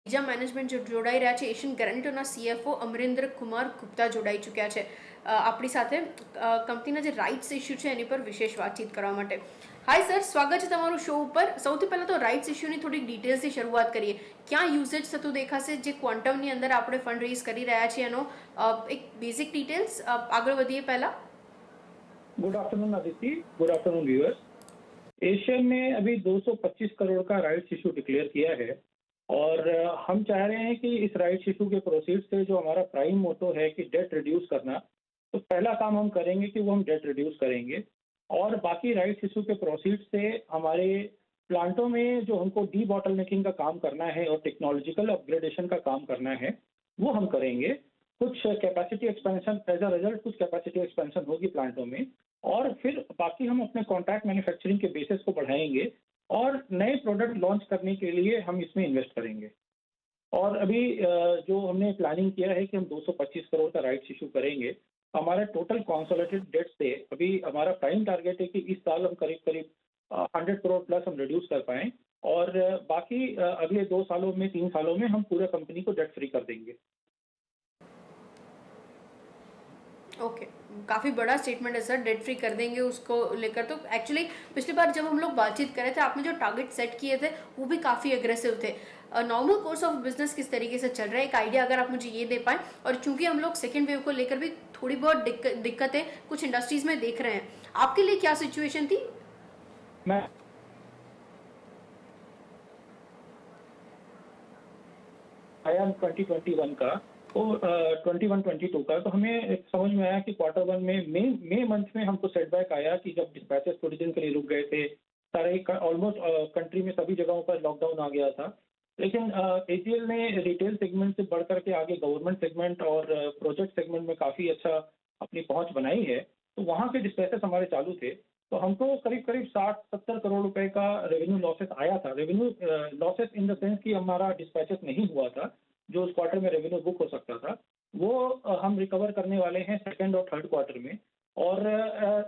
બીજા મેનેજમેન્ટ જોડાઈ રહ્યા છે એશિયન ગ્રેન્યુટોના સીએફઓ અમરેન્દ્ર કુમાર ગુપ્તા જોડાઈ ચૂક્યા છે આપણી સાથે કંપનીના જે રાઇટ્સ ઇસ્યુ છે એની પર વિશેષ વાતચીત કરવા માટે. હાય સર, સ્વાગત છે તમારું શો ઉપર. સૌથી પહેલાં તો રાઇટ્સ ઇસ્યુની થોડીક ડિટેલ્સથી શરૂઆત કરીએ. ક્યાં યુઝેજ થતું દેખાશે, જે ક્વોન્ટમની અંદર આપણે ફંડ રેઝ કરી રહ્યા છીએ એનો એક બેઝિક ડિટેલ્સ આગળ વધીએ પહેલા. Good afternoon Aditi, good afternoon viewers. Asian ने अभी 225 करोड़ का राइट्स इशू डिक्लेयर किया है और हम चाह रहे हैं कि इस राइट्स इशू के प्रोसीड से जो हमारा प्राइम मोटो है कि डेट रिड्यूस करना, तो पहला काम हम करेंगे कि वो हम डेट रिड्यूस करेंगे और बाकी राइट्स इशू के प्रोसीड से हमारे प्लांटों में जो हमको डी बॉटलनेकिंग का काम करना है और टेक्नोलॉजिकल अपग्रेडेशन का काम करना है वो हम करेंगे. कुछ capacity expansion as a result, कुछ कैपेसिटी एक्सपेंशन होगी प्लांटों में और फिर बाकी हम अपने कॉन्ट्रैक्ट मैन्युफैक्चरिंग के बेसिस को बढ़ाएंगे और नए प्रोडक्ट लॉन्च करने के लिए हम इसमें इन्वेस्ट करेंगे. और अभी जो हमने प्लानिंग किया है कि हम 225 करोड़ का राइट्स इशू करेंगे. हमारा टोटल कॉन्सोलिडेटेड डेट से अभी हमारा प्राइम टारगेट है कि इस साल हम करीब करीब 100 करोड़ प्लस हम रिड्यूस कर पाएँ और बाकी अगले 2 सालों में 3 सालों में हम पूरा कंपनी को डेट फ्री कर देंगे. ओके, काफ़ी बड़ा स्टेटमेंट है सर, डेट फ्री कर देंगे उसको लेकर. तो एक्चुअली पिछली बार जब हम लोग बातचीत कर रहे थे आपने जो टारगेट सेट किए थे वो भी काफ़ी अग्रेसिव थे. नॉर्मल कोर्स ऑफ बिजनेस किस तरीके से चल रहा है, एक आइडिया अगर आप मुझे ये दे पाएँ. और चूंकि हम लोग सेकेंड वेव को लेकर भी थोड़ी बहुत दिक्कतें कुछ इंडस्ट्रीज में देख रहे हैं, आपके लिए क्या सिचुएशन थी? मैं आया 2021 का तो 21-22 का, तो हमें एक समझ में आया कि क्वार्टर वन में मई मंथ में हमको सेटबैक आया कि जब डिस्पैचेस थोड़ी दिन के लिए रुक गए थे, सारे ऑलमोस्ट कंट्री में सभी जगहों पर लॉकडाउन आ गया था. लेकिन एजीएल ने रिटेल सेगमेंट से बढ़ करके आगे गवर्नमेंट सेगमेंट और प्रोजेक्ट सेगमेंट में काफ़ी अच्छा अपनी पहुंच बनाई है. तो वहाँ के डिस्पैचेस हमारे चालू थे, तो हमको करीब करीब 60-70 करोड़ रुपए का रेवेन्यू लॉसेस आया था. Revenue losses in the sense कि हमारा डिस्पैचेस नहीं हुआ था, जो उस क्वार्टर में रेवेन्यू बुक हो सकता था, वो हम रिकवर करने वाले हैं सेकंड और थर्ड क्वार्टर में. और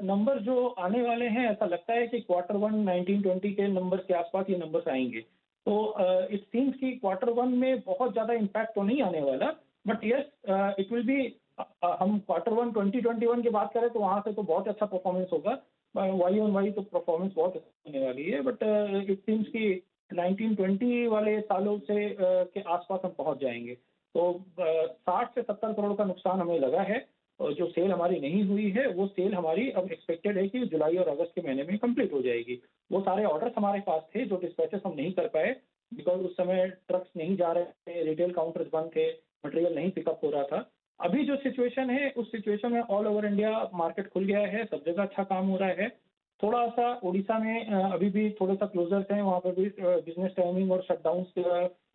नंबर जो आने वाले हैं, ऐसा लगता है कि क्वार्टर वन 19-20 के नंबर के आसपास ये नंबर्स आएंगे. तो इट सीम्स कि क्वार्टर वन में बहुत ज़्यादा इम्पैक्ट तो नहीं आने वाला, but yes it will be. हम क्वार्टर वन 2021 की बात करें तो वहाँ से तो बहुत अच्छा परफॉर्मेंस होगा, वाई ऑन वाई तो परफॉर्मेंस बहुत अच्छी होने वाली है. बट इट सीम्स कि 1920 वाले सालों से के आसपास हम पहुंच जाएंगे. तो 60 से 70 करोड़ का नुकसान हमें लगा है और जो सेल हमारी नहीं हुई है वो सेल हमारी अब एक्सपेक्टेड है कि जुलाई और अगस्त के महीने में कंप्लीट हो जाएगी. वो सारे ऑर्डर्स हमारे पास थे जो डिस्पैचेस हम नहीं कर पाए बिकॉज उस समय ट्रक्स नहीं जा रहे थे, रिटेल काउंटर्स बंद थे, मटेरियल नहीं पिकअप हो रहा था. अभी जो सिचुएशन है उस सिचुएशन में ऑल ओवर इंडिया मार्केट खुल गया है, सब जगह अच्छा काम हो रहा है. थोड़ा सा उड़ीसा में अभी भी थोड़ा सा क्लोजर्स हैं, वहाँ पर भी बिजनेस टाइमिंग और शटडाउन्स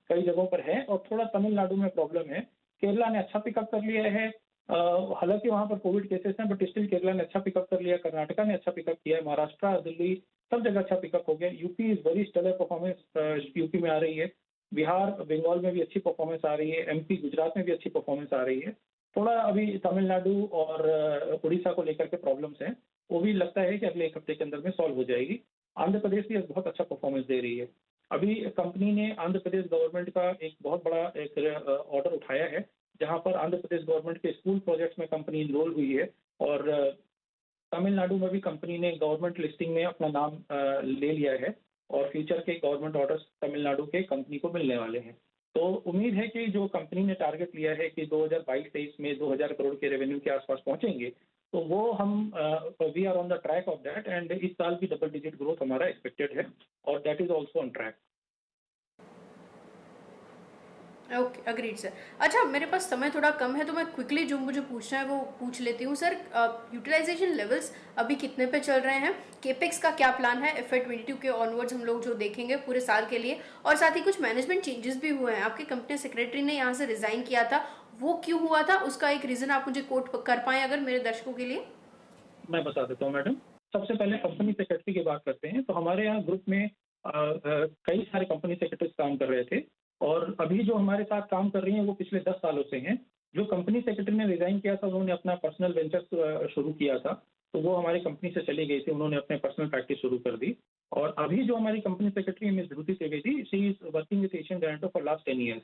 कई जगहों पर है और थोड़ा तमिलनाडु में प्रॉब्लम है. केरला ने अच्छा पिकअप कर लिया है, हालांकि वहाँ पर कोविड केसेस हैं, बट स्टिल केरला ने अच्छा पिकअप कर लिया. कर्नाटका ने अच्छा पिकअप किया है, महाराष्ट्र, दिल्ली, सब जगह अच्छा पिकअप हो गया. UP is very stellar performance UP में आ रही है. बिहार, बंगाल में भी अच्छी परफॉर्मेंस आ रही है. एमपी, गुजरात में भी अच्छी परफॉर्मेंस आ रही है. थोड़ा अभी तमिलनाडु और उड़ीसा को लेकर के प्रॉब्लम्स हैं, वो भी लगता है कि अगले 1 हफ्ते के अंदर में सॉल्व हो जाएगी. आंध्र प्रदेश भी बहुत अच्छा परफॉर्मेंस दे रही है. अभी कंपनी ने आंध्र प्रदेश गवर्नमेंट का एक बहुत बड़ा एक ऑर्डर उठाया है, जहां पर आंध्र प्रदेश गवर्नमेंट के स्कूल प्रोजेक्ट्स में कंपनी इनरोल हुई है और तमिलनाडु में भी कंपनी ने गवर्नमेंट लिस्टिंग में अपना नाम ले लिया है और फ्यूचर के गवर्नमेंट ऑर्डर्स तमिलनाडु के कंपनी को मिलने वाले हैं. तो उम्मीद है कि जो कंपनी ने टारगेट लिया है कि 2022-23 में 2000 करोड़ के रेवेन्यू के आसपास पहुंचेंगे, तो वो हम we are on the track of that and इस साल भी डबल डिजिट ग्रोथ हमारा एक्सपेक्टेड है और that is also on track. Okay, agreed sir. अच्छा, मेरे पास समय थोड़ा कम है तो मैं क्विकली जो मुझे पूछना है वो पूछ लेती हूँ सर. यूटिलाइजेशन लेवल्स अभी कितने पे चल रहे हैं? केपेक्स का क्या प्लान है FY22 के ऑनवर्ड्स हम लोग जो देखेंगे पूरे साल के लिए? और साथ ही कुछ मैनेजमेंट चेंजेस भी हुए हैं, आपके कंपनी सेक्रेटरी ने यहाँ से रिजाइन किया था, वो क्यों हुआ था, उसका एक रीजन आप मुझे कोट कर पाएँ अगर मेरे दर्शकों के लिए? मैं बता देता हूँ मैडम. सबसे पहले कंपनी सेक्रेटरी की बात करते हैं. तो हमारे यहाँ ग्रुप में कई सारे कंपनी सेक्रेटरीज काम कर रहे थे और अभी जो हमारे साथ काम कर रही हैं वो पिछले 10 सालों से हैं. जो कंपनी सेक्रेटरी ने रिजाइन किया था उन्होंने अपना पर्सनल वेंचर शुरू किया था, तो वो हमारी कंपनी से चली गई थी, उन्होंने अपने पर्सनल प्रैक्टिस शुरू कर दी. और अभी जो हमारी company secretary miss Dhruti Trivedi, she is working with Asian Granito for last 10 years.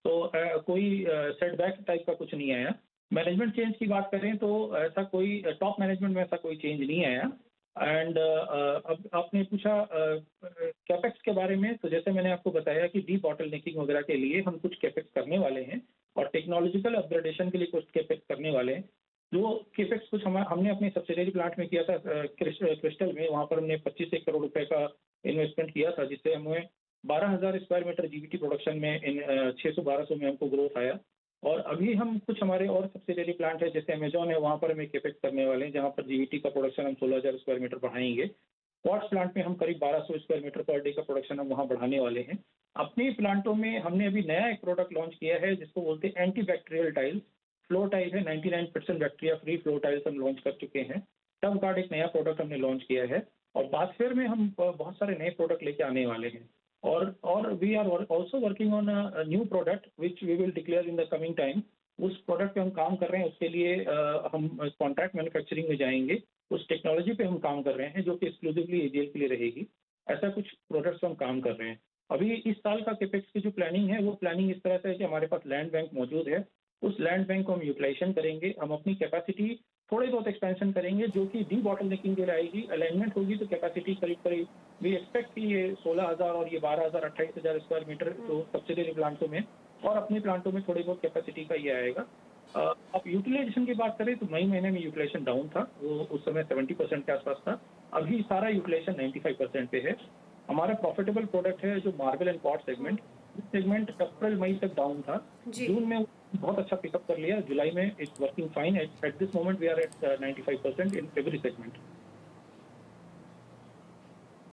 तो कोई सेटबैक टाइप का कुछ नहीं आया। मैनेजमेंट चेंज की बात करें तो ऐसा कोई टॉप मैनेजमेंट में ऐसा कोई चेंज नहीं आया। एंड अब आपने पूछा कैपेक्स के बारे में, तो जैसे मैंने आपको बताया कि डी बॉटलनेकिंग वगैरह के लिए हम कुछ कैपेक्स करने वाले हैं और टेक्नोलॉजिकल अपग्रेडेशन के लिए कुछ कैपेक्स करने वाले हैं। जो कैपेक्स कुछ हमने अपने सब्सिडरी प्लांट में किया था क्रिस्टल में, वहाँ पर हमने 25 करोड़ रुपए का इन्वेस्टमेंट किया था, जिससे हमें 12,000 स्क्वायर मीटर जीबीटी प्रोडक्शन में इन 600-1200 में हमको ग्रोथ आया। और अभी हम कुछ हमारे और सब्सिडरी प्लांट है जैसे अमेजॉन है, वहाँ पर हम एक कैपेक्स करने वाले हैं जहाँ पर जीबीटी का प्रोडक्शन हम 16,000 स्क्वायर मीटर बढ़ाएंगे। क्वार्ट्ज प्लांट में हम करीब 1200 स्क्वायर मीटर पर डे का प्रोडक्शन हम वहाँ बढ़ाने वाले हैं। अपने प्लांटों में हमने अभी नया एक प्रोडक्ट लॉन्च किया है जिसको बोलते हैं anti bacterial tiles. Floor tile है, 99% बैक्टीरिया फ्री फ्लोर टाइल्स हम लॉन्च कर चुके हैं। टब गार्ड एक नया प्रोडक्ट हमने लॉन्च किया है और बास्फेयर में हम बहुत सारे नए प्रोडक्ट लेके आने वाले हैं। और we are also working on a new product which we will declare in the coming time. उस प्रोडक्ट पे हम काम कर रहे हैं, उसके लिए हम कॉन्ट्रैक्ट मैन्युफैक्चरिंग में जाएंगे। उस टेक्नोलॉजी पे हम काम कर रहे हैं जो कि एक्सक्लूसिवली एजीएल के लिए रहेगी। ऐसा कुछ प्रोडक्ट्स हम काम कर रहे हैं। अभी इस साल का कैपेक्स की जो प्लानिंग है वो प्लानिंग इस तरह से है कि हमारे पास लैंड बैंक मौजूद है। उस लैंड बैंक को हम यूटिलाइजेशन करेंगे। हम अपनी कैपेसिटी थोड़े बहुत एक्सपेंशन करेंगे जो कि डी बॉटलनेकिंग के लिए आएगी। अलाइनमेंट होगी तो कैपेसिटी करीब करीब वी एक्सपेक्ट कि ये 16,000 और ये 12,000 28,000 स्क्वायर मीटर जो सब्सिडरी प्लांटों में और अपने प्लांटों में थोड़ी बहुत कैपेसिटी का ये आएगा। अब यूटिलाइजेशन की बात करें तो मई महीने में यूटिलाइजेशन डाउन था, वो उस समय 70% के आसपास था। अभी सारा यूटिलाइजेशन 95% पे है। हमारा प्रॉफिटेबल प्रोडक्ट है जो मार्बल एंड पॉट सेगमेंट। इस सेगमेंट अप्रैल मई तक डाउन था। जी। जून में बहुत अच्छा पिकअप कर लिया। जुलाई में it's working fine. At this moment we are at 95% in every segment.